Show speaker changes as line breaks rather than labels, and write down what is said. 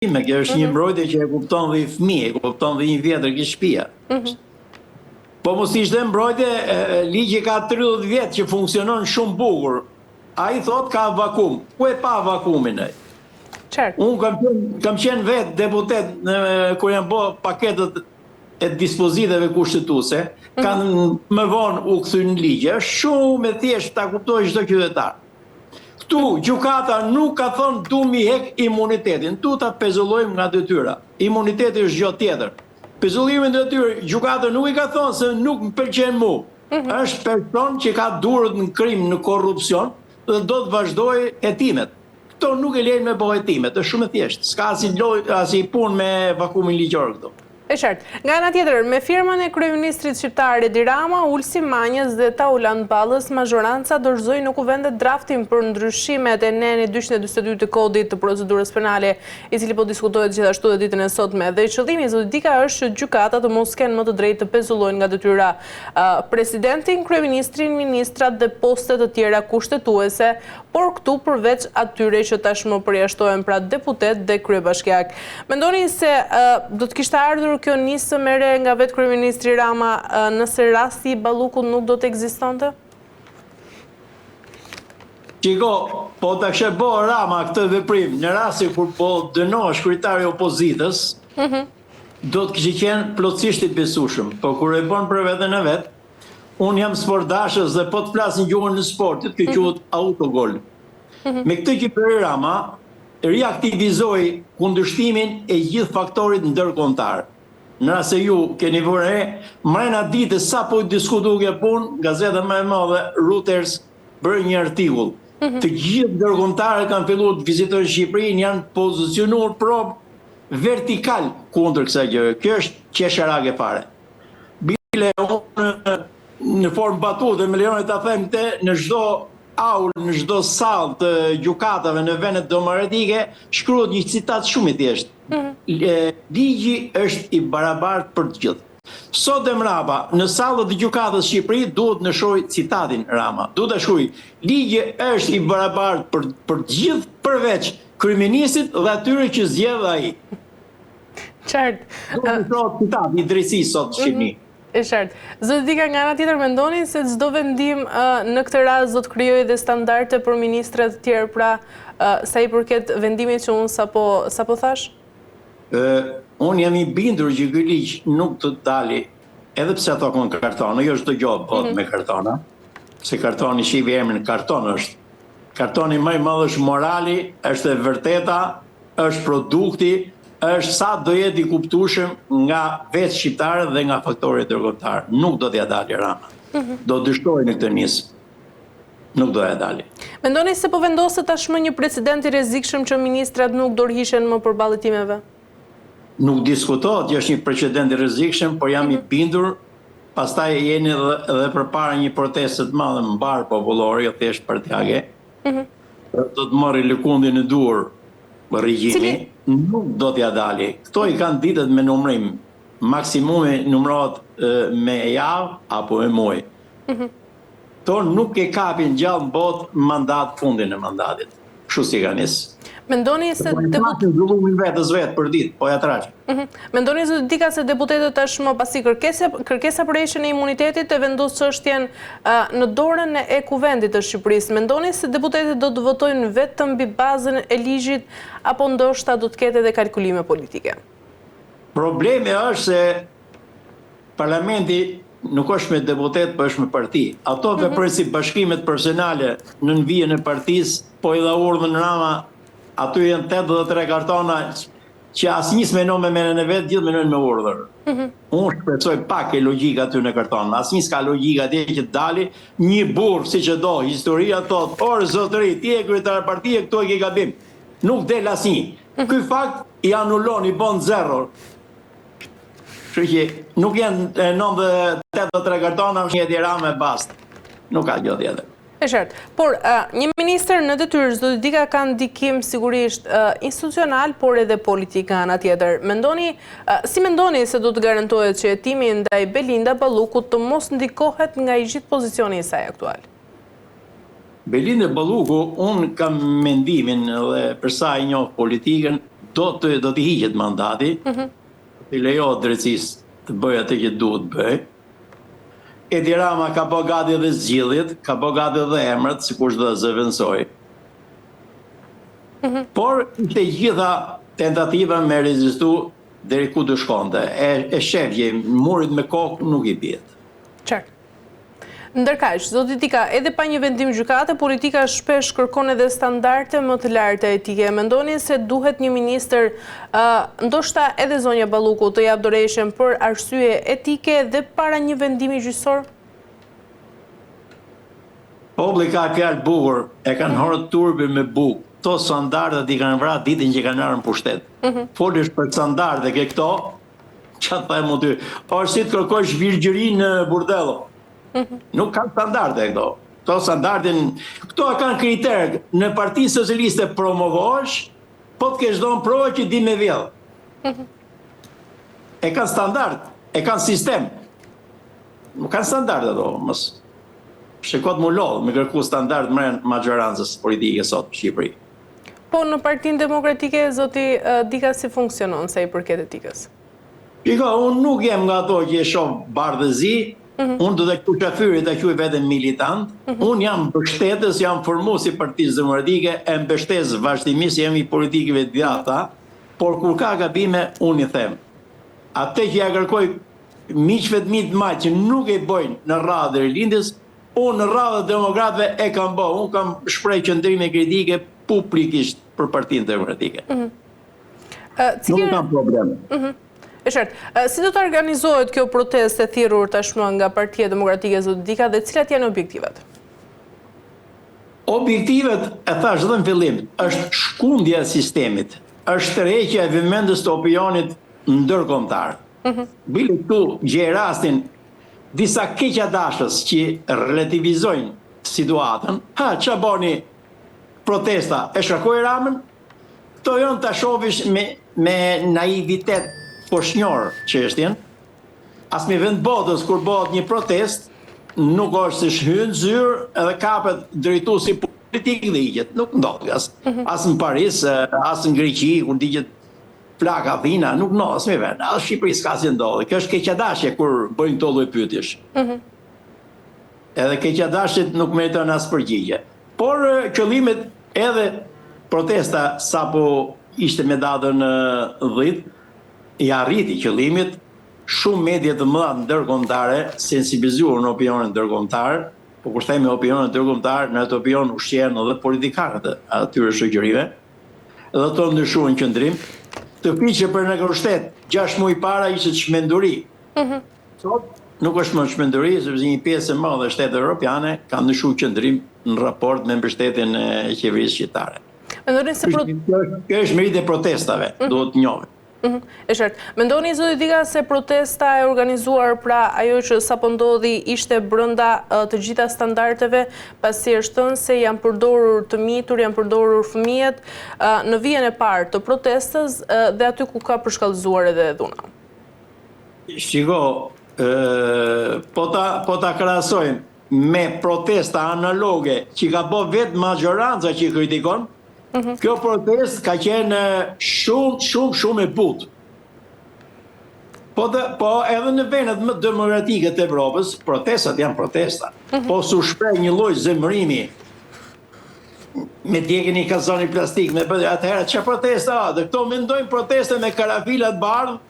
time, kjo është një mbrojtje që e kupton dhe i fëmijë, e kupton dhe një vjetër që shtëpia. Po mos ishte mbrojtje, ligji ka 30 vjet që funksionon shumë bukur. Ai thot ka vakum. Ku e pa vakumin ai? Unë kam qenë vetë deputet kur janë bë paketet e dispozitave kushtetuese, kanë më vonë u kthy në ligje, është shumë e thjeshtë ta kuptojë çdo qytetar. Këtu gjykata nuk ka thënë du mi hek imunitetin, tu ta pezullojmë nga detyra. Imuniteti është gjë tjetër. Pezullimin e detyrë, gjykata nuk i ka thënë se nuk më pëlqen mua. Është person që ka durët në krim, në korrupsion dhe do të vazhdojë hetimet. Këto nuk e lejnë me bëjë hetimet, është shumë e thjeshtë. S'ka asi punë me vakumin ligjor këtu.
E qartë. Nga ana tjetër, me firmën e kryeministrit shqiptar Edi Rama, Ulsi Manjës dhe Taulant Ballës, mazhoranca dorëzoi në kuvendet draftin për ndryshimet e neni 242 të kodit të procedurës penale, i cili po diskutohet gjithashtu edhe ditën e sotme. Dhe qëllimi zotë Dika është që gjykata të mos kenë më të drejtë të pezullojnë nga detyra presidentin, kryeministrin, ministrat dhe postet të tjera kushtetuese, por këtu përveç atyre që tashmë përjashtohen pra deputet dhe kryebashkiak. Mendoni se do të kishte ardhur kjo nisëm e re nga vetë kryeministri Rama nëse rasti i Ballukut nuk do të ekzistonte?
Qiko, po të kështë bo Rama këtë veprim, në rasti kur po dënohesh kryetari i opozitës, do të kishte qenë plotësisht i besueshëm. Po kur e bën për veten e vet, unë jam sportdashës dhe po të flasin gjuhën në sportit, kjo quhet autogol. Me këtë që bëri Rama, reaktivizoi kundërshtimin e gjithë faktorit ndërkombëtar. Në rast se ju keni vënë mrena ditës sa po diskutu kjo punë, gazeta më e madhe Reuters bëri një artikull. Të gjithë ndërkombëtarët kanë filluar të vizitojnë Shqipërinë, janë pozicionuar vertikal kundër kësaj gjëje. Kjo është qesharake fare. Bile në formë batute, me lejoni ta them te në çdo aul, në çdo sallë të gjykatave në vendet domëretike, shkruhet një citat shumë i thjeshtë. Ligji është i barabartë për të gjithë. Sot e mrapa, në sallët e gjykatës Shqipëri duhet në shoj citatin Rama. Duhet të shoj, ligji është i barabartë për të gjithë përveç kryeministit dhe atyre që zgjedh ai.
Qartë.
Duhet të shoj citat i drejtësisë sot në Shqipëri.
E qartë. Zotë Dika, nga ana tjetër mendoni se çdo vendim në këtë rast do të krijojë dhe standarde për ministrat të tjerë, pra sa i përket vendimit që unë sapo thash?
Unë jam i bindur që ky ligj nuk të dali, edhe pse ato kanë kartonë, jo çdo gjë bëhet me kartona, se kartoni shivi emrin karton është. Kartoni më i madh është morali, është e vërteta, është produkti, është sa do jetë i kuptueshëm nga vetë shqiptarët dhe nga faktorët ndërkombëtar. Nuk do t'ja dalë Rama. Do dështojë në këtë nismë. Nuk do t'ja dalë.
Mendoni se po vendoset tashmë një precedent i rrezikshëm që ministrat nuk dorëhiqen më përballë timeve?
Nuk diskutohet, është një precedent i rrezikshëm, por jam i bindur, pastaj jeni edhe përpara një proteste të madhe mbar popullore, jo thjesht partijake. Do të marrë lëkundin e duhur regjimi, nuk do t'ja dali. Këto i kanë ditët me numrim. Maksimumi numrohet me javë apo me muaj. Këto nuk e kapin gjallë në botë mandat, fundin e mandatit. Kështu si ka nisë.
Mendoni se
zhullumin vetës vetë për ditë, po ja traqë.
Mendoni se Dika se deputetët tashmë pasi kërkesa për heqjen e imunitetit e vendos çështjen në dorën e kuvendit të Shqipërisë. Mendoni se deputetët do të votojnë vetëm mbi bazën e ligjit apo ndoshta do të ketë edhe kalkulime politike?
Problemi është se parlamenti nuk është me deputet, po është me parti. Ato veprojnë si bashkimet personale në nënvijen e partisë, po i dha urdhën Rama. Aty janë 83 kartona që asnjës menon me menën e vet, gjithë menojnë me urdhër. Unë shpresoj pak e logjika aty në karton. Asnjë s'ka logjika atje që dali një burr siç e do. Historia thot, "Orë zotëri, ti je kryetar partie, këtu e ke gabim." Nuk del asnjë. Ky fakt i anullon, i bën zero. Kështu që nuk janë 93 kartona, është një Edi Rama e basta. Nuk ka gjë tjetër.
E qartë. Por një ministër në detyrë çdo Dika ka ndikim sigurisht institucional, por edhe politik nga ana tjetër. Si mendoni se do të garantohet që hetimi ndaj Belinda Ballukut të mos ndikohet nga i gjithë pozicioni i saj aktual?
Belinda Balluku, unë kam mendimin dhe përsa i njoh politikën, do t'i hiqet mandati, i lejohet drejtësisë të bëjë atë që duhet bëj. Edi Rama ka bë gati edhe zgjidhjet, ka bë gati edhe emrat, sikur do të zëvendësoj. Por të gjitha tentativa me rezistu deri ku të shkonte. E shefje, murit me kokë nuk i bjet.
Qartë. Ndërkaq, zoti Tika, edhe pa një vendim gjykate, politika shpesh kërkon edhe standarde më të larta etike. Mendoni se duhet një ministër, ndoshta edhe zonja Balluku, të jap dorëshën për arsye etike dhe para një vendimi gjyqësor?
Populli ka fjalë bukur, e kanë horë turbi me bukë. Këto standardet i kanë vrarë ditën që kanë ardhur në pushtet. Folish për standarde ke këto, çfarë them ty? Është si të kërkosh virgjëri në burdello. Nuk kanë standarde këto. Këto standardin, këto kanë kriter. Në Parti Socialiste promovohesh, po të kesh dhënë provë që di me vjedh. E kanë standard, e kanë sistem. Nuk kanë standarde ato, mos. Shikot mu lodh me kërku standard mërën majorancës politike sot në Shqipëri.
Po në Partinë Demokratike, zoti Dika, si funksionon sa i përket etikës?
Shiko, unë nuk jem nga ato që e shoh bardhëzi, unë do të kushafyrit të quaj veten militant, unë jam mbështetës, jam formues i Partisë Demokratike, e mbështes vazhdimisht, jemi politikëve të djata, por kur ka gabime, unë i them. Atë që ja kërkoj miqve të mi të maj që nuk e bojnë në radhë e lindjes, unë në radhë demokratëve e kam bo, unë kam shprej qëndrime kritike publikisht për Partinë Demokratike. Nuk kam probleme.
E qartë, si do të organizohet kjo protestë e thirrur tashmë nga Partia Demokratike zoti Dika dhe cilat janë objektivat?
Objektivet, e thash edhe në fillim, është shkundja e sistemit, është tërheqja e vëmendjes të opinionit ndërkombëtar. Bile këtu gjej rastin disa keqadashës që relativizojnë situatën, ç'a boni protesta, e shkarkoi Ramën, këto janë ta shohësh me naivitet poshnjor çështjen. As me vend botës kur bëhet një protest, nuk është se shhyn zyrë edhe kapet drejtuesi politik dhe hiqet. Nuk ndodh as në Paris, as në Greqi, kur digjet plaka Athina, nuk ndodh as me vend. As në Shqipëri s'ka si ndodh. Kjo është keqadashje kur bëjnë këto lloj pyetjesh. Edhe keqadashjet nuk meriton as përgjigje. Por qëllimet edhe protesta sapo ishte me datën 10, i arriti qëllimit, shumë media të mëdha ndërkombëtare sensibilizuar në opinionin ndërkombëtar, po kur themi opinionin ndërkombëtar, në atë opinion ushqehen edhe politikanët e atyre shoqërive, dhe to ndryshuan qëndrim, të piqe për në kërshtet 6 muaj para ishte çmenduri. Sot nuk është më çmenduri, sepse një pjesë e madhe e shtetit evropiane ka ndryshuar qëndrim në raport me mbështetjen e qeverisë shqiptare. Kjo është merit e protestave, duhet të njohim.
E qartë. Mendoni zoti Dika se protesta e organizuar pra ajo që sapo ndodhi ishte brenda të gjitha standardeve, pasi është thënë se janë përdorur të mitur, janë përdorur fëmijët në vijën e parë të protestës dhe aty ku ka përshkallëzuar edhe dhuna?
Shiko, po ta krahasojmë me protesta analoge që ka bë vetë majoranca që kritikon, kjo protest ka qenë shumë e butë. Po edhe në vendet më demokratike të Evropës, protestat janë protesta. Po su shpreh një lloj zemërimi me djegjen i kazani plastik, me bëjë atëherë çfarë protesta? Dhe këto mendojnë proteste me karafilat bardhë,